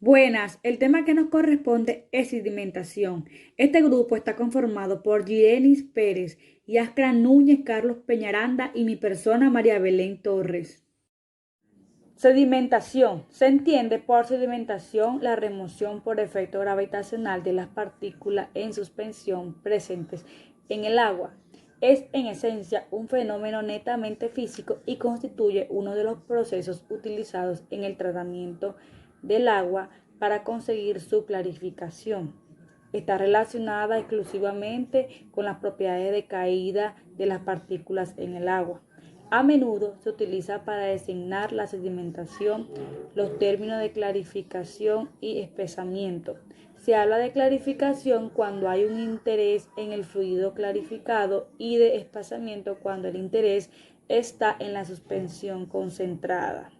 Buenas, el tema que nos corresponde es sedimentación. Este grupo está conformado por Girenis Pérez, Yaskra Núñez, Carlos Peñaranda y mi persona María Belén Torres. Sedimentación. Se entiende por sedimentación la remoción por efecto gravitacional de las partículas en suspensión presentes en el agua. Es en esencia un fenómeno netamente físico y constituye uno de los procesos utilizados en el tratamiento del agua para conseguir su clarificación. Está relacionada exclusivamente con las propiedades de caída de las partículas en el agua. A menudo se utiliza para designar la sedimentación los términos de clarificación y espesamiento. Se habla de clarificación cuando hay un interés en el fluido clarificado y de espesamiento cuando el interés está en la suspensión concentrada.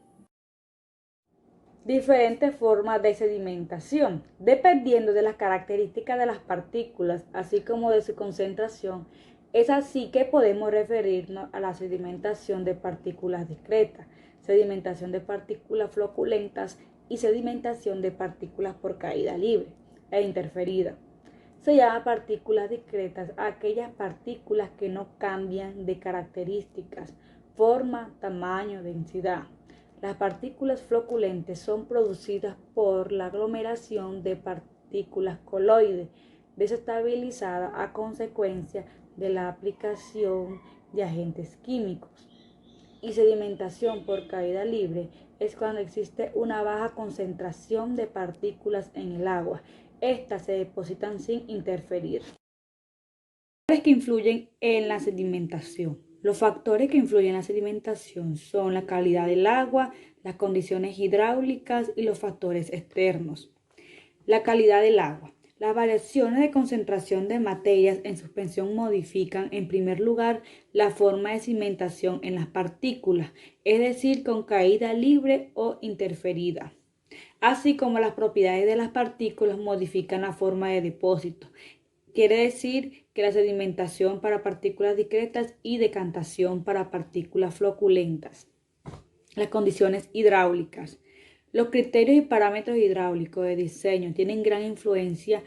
Diferentes formas de sedimentación. Dependiendo de las características de las partículas, así como de su concentración, es así que podemos referirnos a la sedimentación de partículas discretas, sedimentación de partículas floculentas y sedimentación de partículas por caída libre e interferida. Se llama partículas discretas a aquellas partículas que no cambian de características, forma, tamaño, densidad. Las partículas floculentes son producidas por la aglomeración de partículas coloides desestabilizadas a consecuencia de la aplicación de agentes químicos. Y sedimentación por caída libre es cuando existe una baja concentración de partículas en el agua. Estas se depositan sin interferir. Factores que influyen en la sedimentación. Los factores que influyen en la sedimentación son la calidad del agua, las condiciones hidráulicas y los factores externos. La calidad del agua. Las variaciones de concentración de materias en suspensión modifican, en primer lugar, la forma de sedimentación en las partículas, es decir, con caída libre o interferida, así como las propiedades de las partículas modifican la forma de depósito. Quiere decir que la sedimentación para partículas discretas y decantación para partículas floculentas. Las condiciones hidráulicas. Los criterios y parámetros hidráulicos de diseño tienen gran influencia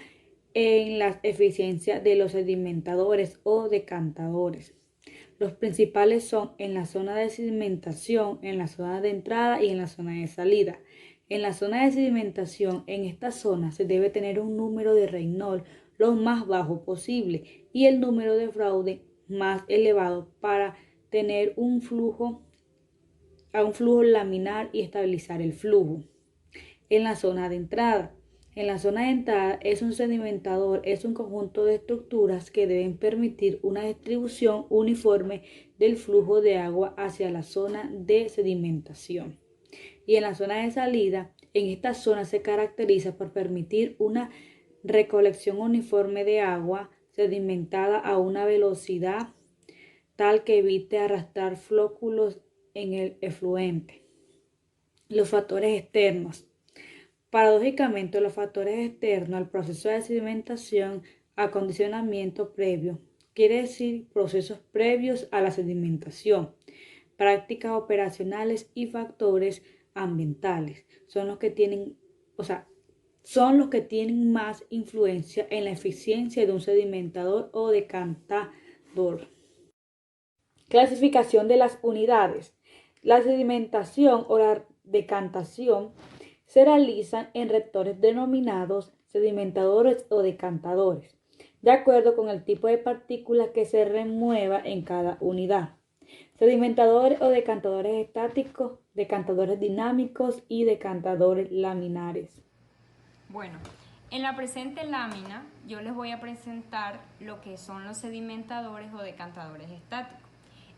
en la eficiencia de los sedimentadores o decantadores. Los principales son en la zona de sedimentación, en la zona de entrada y en la zona de salida. En la zona de sedimentación, en esta zona se debe tener un número de Reynolds lo más bajo posible y el número de fraude más elevado para tener un flujo laminar y estabilizar el flujo. En la zona de entrada. En la zona de entrada es un sedimentador, es un conjunto de estructuras que deben permitir una distribución uniforme del flujo de agua hacia la zona de sedimentación. Y en la zona de salida, en esta zona se caracteriza por permitir una recolección uniforme de agua sedimentada a una velocidad tal que evite arrastrar flóculos en el efluente. Los factores externos. Paradójicamente, los factores externos al proceso de sedimentación, acondicionamiento previo, quiere decir procesos previos a la sedimentación, prácticas operacionales y factores ambientales, son los que tienen, son los que tienen más influencia en la eficiencia de un sedimentador o decantador. Clasificación de las unidades. La sedimentación o la decantación se realizan en reactores denominados sedimentadores o decantadores, de acuerdo con el tipo de partícula que se remueva en cada unidad. Sedimentadores o decantadores estáticos, decantadores dinámicos y decantadores laminares. Bueno, en la presente lámina yo les voy a presentar lo que son los sedimentadores o decantadores estáticos.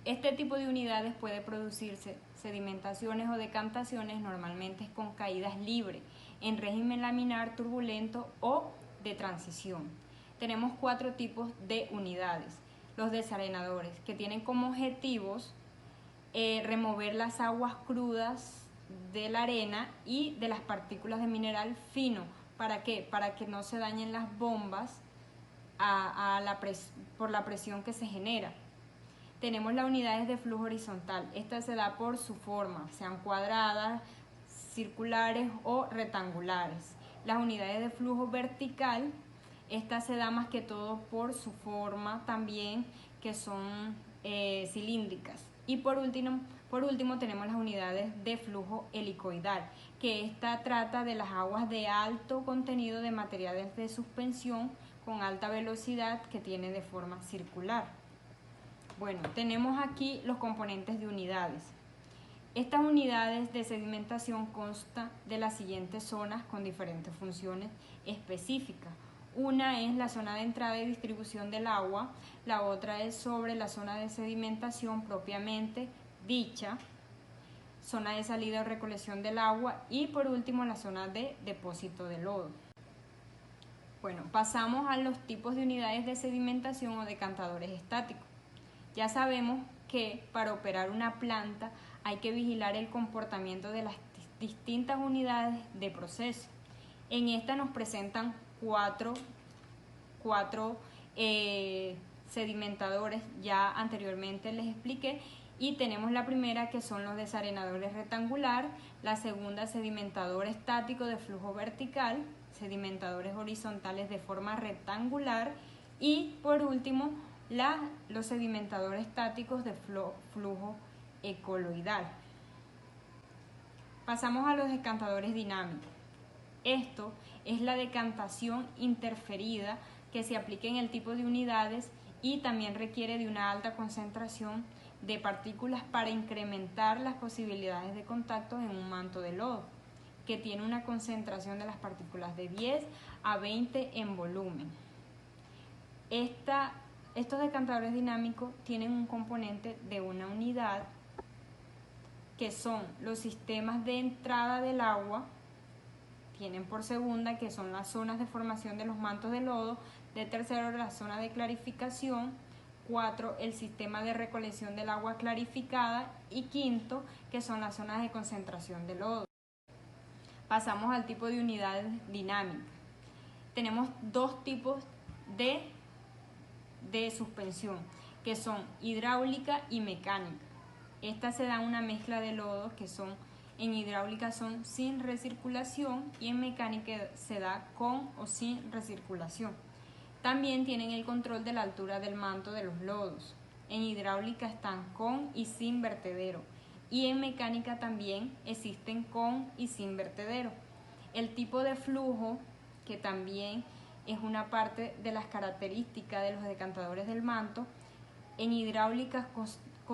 Este tipo de unidades puede producirse sedimentaciones o decantaciones normalmente con caídas libres, en régimen laminar turbulento o de transición. Tenemos 4 tipos de unidades. Los desarenadores, que tienen como objetivos remover las aguas crudas de la arena y de las partículas de mineral fino. ¿Para qué? Para que no se dañen las bombas por la presión que se genera. Tenemos las unidades de flujo horizontal. Esta se da por su forma, sean cuadradas, circulares o rectangulares. Las unidades de flujo vertical, esta se da más que todo por su forma también, que son cilíndricas. Y por último tenemos las unidades de flujo helicoidal, que esta trata de las aguas de alto contenido de materiales de suspensión con alta velocidad que tiene de forma circular. Bueno, tenemos aquí los componentes de unidades. Estas unidades de sedimentación constan de las siguientes zonas con diferentes funciones específicas. Una es la zona de entrada y distribución del agua, la otra es sobre la zona de sedimentación propiamente dicha, zona de salida o recolección del agua y por último la zona de depósito de lodo. Bueno, pasamos a los tipos de unidades de sedimentación o decantadores estáticos. Ya sabemos que para operar una planta hay que vigilar el comportamiento de las distintas unidades de proceso. En esta nos presentan cuatro sedimentadores, ya anteriormente les expliqué, y tenemos la primera que son los desarenadores rectangular, la segunda sedimentador estático de flujo vertical, sedimentadores horizontales de forma rectangular y por último los sedimentadores estáticos de flujo coloidal. Pasamos a los decantadores dinámicos. Esto es la decantación interferida que se aplica en el tipo de unidades y también requiere de una alta concentración de partículas para incrementar las posibilidades de contacto en un manto de lodo, que tiene una concentración de las partículas de 10 a 20 en volumen. Estos decantadores dinámicos tienen un componente de una unidad que son los sistemas de entrada del agua, tienen por segunda que son las zonas de formación de los mantos de lodo, de tercero la zona de clarificación, 4 el sistema de recolección del agua clarificada y quinto que son las zonas de concentración de lodo. Pasamos al tipo de unidades dinámicas. Tenemos dos tipos de suspensión, que son hidráulica y mecánica. Estas se dan una mezcla de lodos que son, en hidráulica son sin recirculación y en mecánica se da con o sin recirculación. También tienen el control de la altura del manto de los lodos. En hidráulica están con y sin vertedero y en mecánica también existen con y sin vertedero. El tipo de flujo, que también es una parte de las características de los decantadores del manto, en hidráulica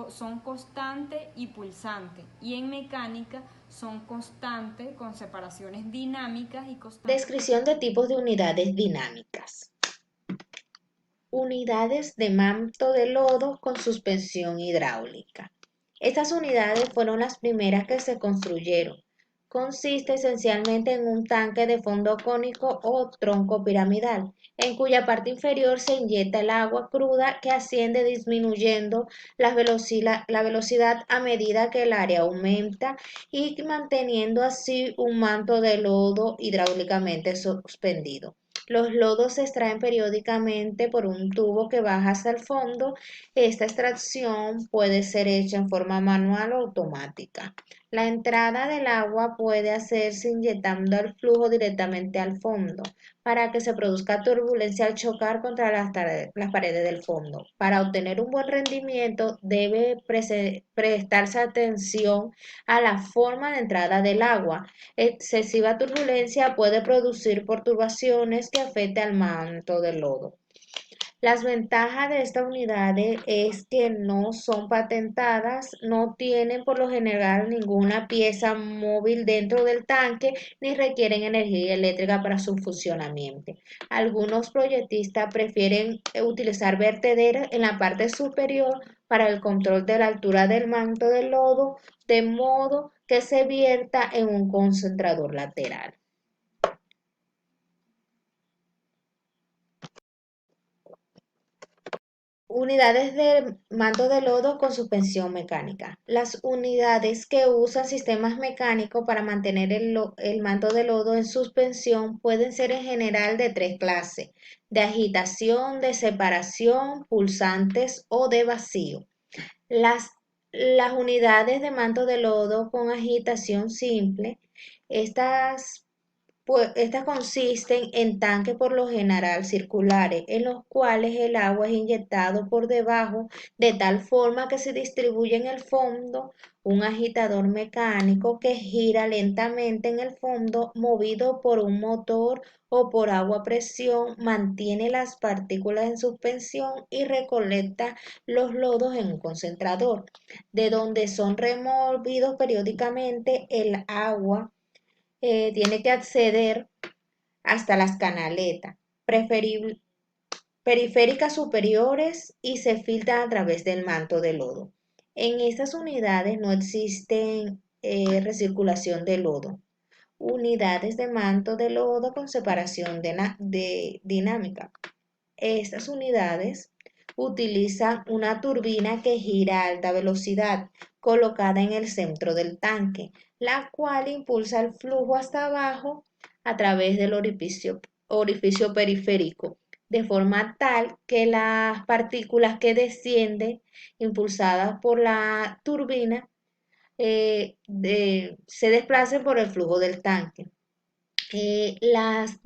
son constante y pulsante y en mecánica son constante con separaciones dinámicas y constantes. Descripción de tipos de unidades dinámicas. Unidades de manto de lodo con suspensión hidráulica. Estas unidades fueron las primeras que se construyeron. Consiste esencialmente en un tanque de fondo cónico o tronco piramidal, en cuya parte inferior se inyecta el agua cruda que asciende disminuyendo la velocidad a medida que el área aumenta y manteniendo así un manto de lodo hidráulicamente suspendido. Los lodos se extraen periódicamente por un tubo que baja hasta el fondo. Esta extracción puede ser hecha en forma manual o automática. La entrada del agua puede hacerse inyectando el flujo directamente al fondo para que se produzca turbulencia al chocar contra las paredes del fondo. Para obtener un buen rendimiento debe prestarse atención a la forma de entrada del agua. Excesiva turbulencia puede producir perturbaciones que afecten al manto del lodo. Las ventajas de estas unidades es que no son patentadas, no tienen por lo general ninguna pieza móvil dentro del tanque ni requieren energía eléctrica para su funcionamiento. Algunos proyectistas prefieren utilizar vertederos en la parte superior para el control de la altura del manto del lodo, de modo que se vierta en un concentrador lateral. Unidades de manto de lodo con suspensión mecánica. Las unidades que usan sistemas mecánicos para mantener el manto de lodo en suspensión pueden ser en general de tres clases: de agitación, de separación, pulsantes o de vacío. Las unidades de manto de lodo con agitación simple Estas Estas consisten en tanques por lo general circulares, en los cuales el agua es inyectado por debajo de tal forma que se distribuye en el fondo un agitador mecánico que gira lentamente en el fondo, movido por un motor o por agua a presión, mantiene las partículas en suspensión y recolecta los lodos en un concentrador, de donde son removidos periódicamente. El agua tiene que acceder hasta las canaletas periféricas superiores y se filtran a través del manto de lodo. En estas unidades no existen recirculación de lodo. Unidades de manto de lodo con separación de dinámica. Estas unidades utilizan una turbina que gira a alta velocidad colocada en el centro del tanque, la cual impulsa el flujo hasta abajo a través del orificio periférico, de forma tal que las partículas que descienden impulsadas por la turbina se desplacen por el flujo del tanque. Las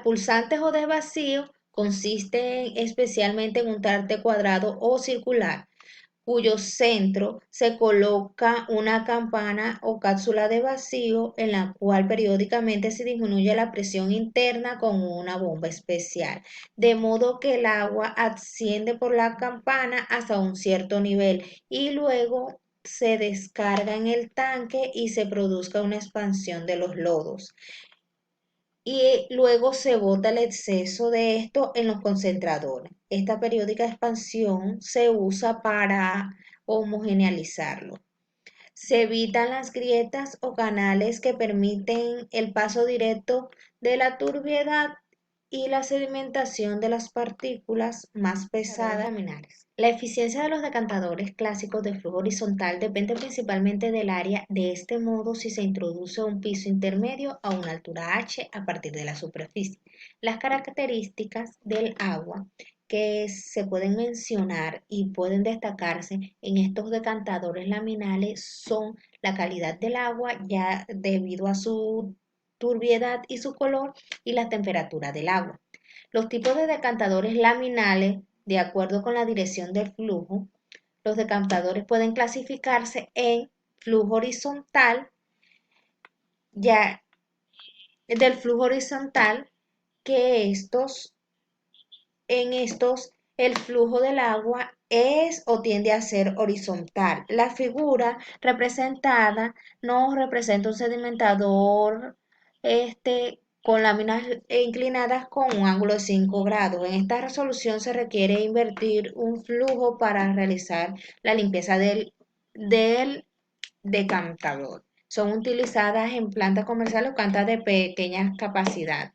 pulsantes o de vacío consisten especialmente en un tarte cuadrado o circular, cuyo centro se coloca una campana o cápsula de vacío en la cual periódicamente se disminuye la presión interna con una bomba especial, de modo que el agua asciende por la campana hasta un cierto nivel y luego se descarga en el tanque y se produzca una expansión de los lodos y luego se bota el exceso de esto en los concentradores. Esta periódica expansión se usa para homogeneizarlo. Se evitan las grietas o canales que permiten el paso directo de la turbiedad y la sedimentación de las partículas más pesadas laminares. La eficiencia de los decantadores clásicos de flujo horizontal depende principalmente del área. De este modo, si se introduce un piso intermedio a una altura h a partir de la superficie. Las características del agua que se pueden mencionar y pueden destacarse en estos decantadores laminales son la calidad del agua, ya debido a su turbiedad y su color, y la temperatura del agua. Los tipos de decantadores laminales, de acuerdo con la dirección del flujo, los decantadores pueden clasificarse en flujo horizontal, ya del flujo horizontal, que en estos el flujo del agua es o tiende a ser horizontal. La figura representada nos representa un sedimentador con láminas inclinadas con un ángulo de 5 grados. En esta resolución se requiere invertir un flujo para realizar la limpieza del decantador. Son utilizadas en plantas comerciales o plantas de pequeña capacidad.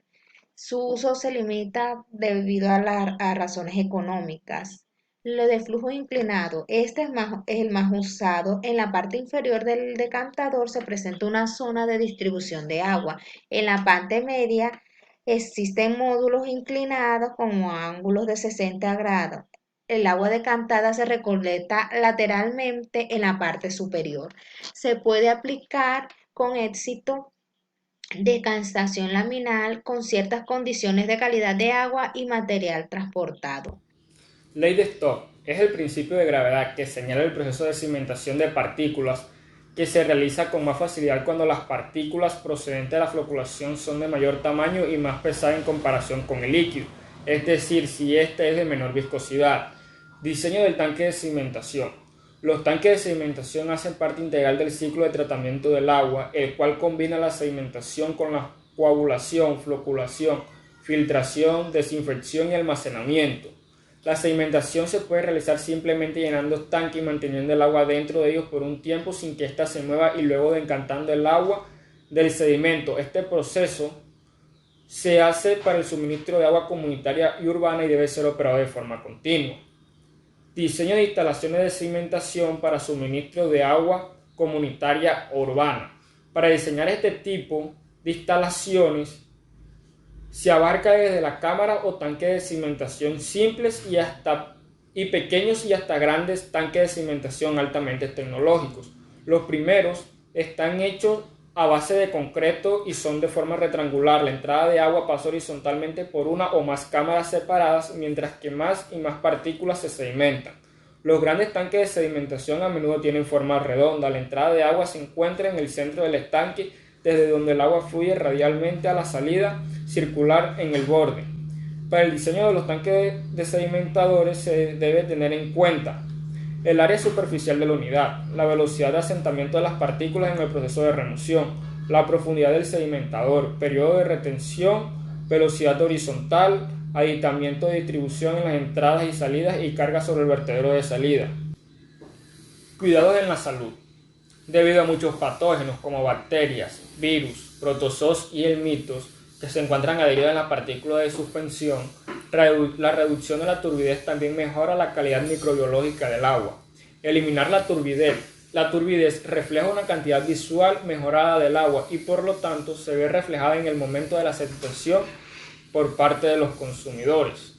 Su uso se limita debido a razones económicas. Lo de flujo inclinado, es el más usado. En la parte inferior del decantador se presenta una zona de distribución de agua. En la parte media existen módulos inclinados con ángulos de 60 grados. El agua decantada se recolecta lateralmente en la parte superior. Se puede aplicar con éxito decantación laminal con ciertas condiciones de calidad de agua y material transportado. Ley de Stokes es el principio de gravedad que señala el proceso de cimentación de partículas que se realiza con más facilidad cuando las partículas procedentes de la floculación son de mayor tamaño y más pesadas en comparación con el líquido, es decir, si éste es de menor viscosidad. Diseño del tanque de cimentación. Los tanques de sedimentación hacen parte integral del ciclo de tratamiento del agua, el cual combina la sedimentación con la coagulación, floculación, filtración, desinfección y almacenamiento. La sedimentación se puede realizar simplemente llenando tanques y manteniendo el agua dentro de ellos por un tiempo sin que ésta se mueva y luego decantando el agua del sedimento. Este proceso se hace para el suministro de agua comunitaria y urbana y debe ser operado de forma continua. Diseño de instalaciones de sedimentación para suministro de agua comunitaria o urbana. Para diseñar este tipo de instalaciones se abarca desde la cámara o tanque de cimentación simples y pequeños y hasta grandes tanques de cimentación altamente tecnológicos. Los primeros están hechos a base de concreto y son de forma rectangular. La entrada de agua pasa horizontalmente por una o más cámaras separadas, mientras que más y más partículas se sedimentan. Los grandes tanques de sedimentación a menudo tienen forma redonda. La entrada de agua se encuentra en el centro del estanque, desde donde el agua fluye radialmente a la salida circular en el borde. Para el diseño de los tanques de sedimentadores se debe tener en cuenta el área superficial de la unidad, la velocidad de asentamiento de las partículas en el proceso de remoción, la profundidad del sedimentador, periodo de retención, velocidad horizontal, aditamiento de distribución en las entradas y salidas y carga sobre el vertedero de salida. Cuidados en la salud. Debido a muchos patógenos como bacterias, virus, protozoos y helmintos que se encuentran adheridos en las partículas de suspensión, la reducción de la turbidez también mejora la calidad microbiológica del agua. Eliminar la turbidez. La turbidez refleja una cantidad visual mejorada del agua y por lo tanto se ve reflejada en el momento de la aceptación por parte de los consumidores.